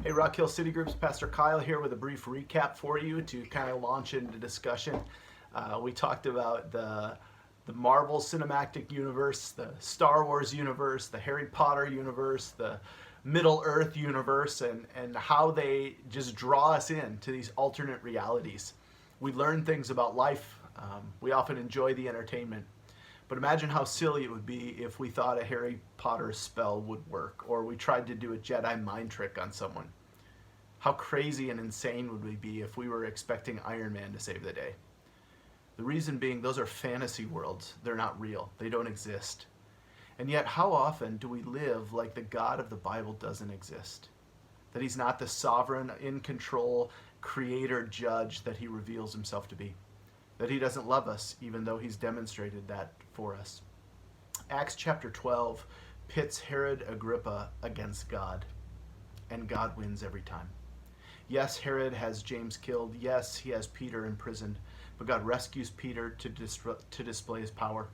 Hey, Rock Hill City Group's Pastor Kyle here with a brief recap for you to kind of launch into discussion. We talked about the Marvel Cinematic Universe, the Star Wars universe, the Harry Potter universe, the Middle Earth universe, and how they just draw us in to these alternate realities. We learn things about life. We often enjoy the entertainment. But imagine how silly it would be if we thought a Harry Potter spell would work, or we tried to do a Jedi mind trick on someone. How crazy and insane would we be if we were expecting Iron Man to save the day? The reason being, those are fantasy worlds. They're not real. They don't exist. And yet, how often do we live like the God of the Bible doesn't exist? That he's not the sovereign, in control, creator, judge that he reveals himself to be. That he doesn't love us, even though he's demonstrated that for us. Acts chapter 12 pits Herod Agrippa against God, and God wins every time. Yes, Herod has James killed. Yes, he has Peter imprisoned, but God rescues Peter to display his power.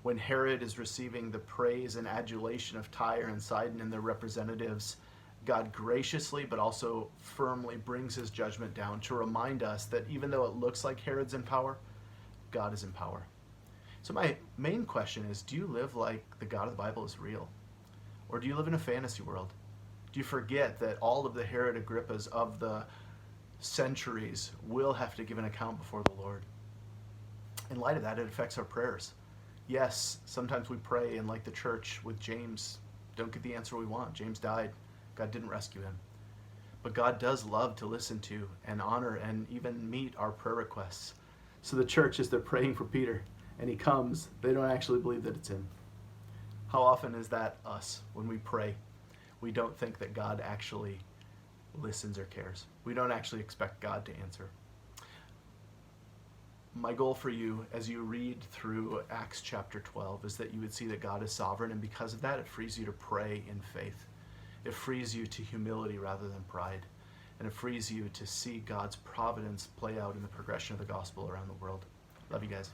When Herod is receiving the praise and adulation of Tyre and Sidon and their representatives, God graciously but also firmly brings his judgment down to remind us that even though it looks like Herod's in power, God is in power. So my main question is, do you live like the God of the Bible is real? Or do you live in a fantasy world? Do you forget that all of the Herod Agrippas of the centuries will have to give an account before the Lord? In light of that, it affects our prayers. Yes, sometimes we pray, and like the church with James, don't get the answer we want. James died. God didn't rescue him. But God does love to listen to and honor and even meet our prayer requests. So the church, as they're praying for Peter, and he comes, they don't actually believe that it's him. How often is that us when we pray? We don't think that God actually listens or cares. We don't actually expect God to answer. My goal for you as you read through Acts chapter 12 is that you would see that God is sovereign, and because of that, it frees you to pray in faith. It frees you to humility rather than pride. And it frees you to see God's providence play out in the progression of the gospel around the world. Love you guys.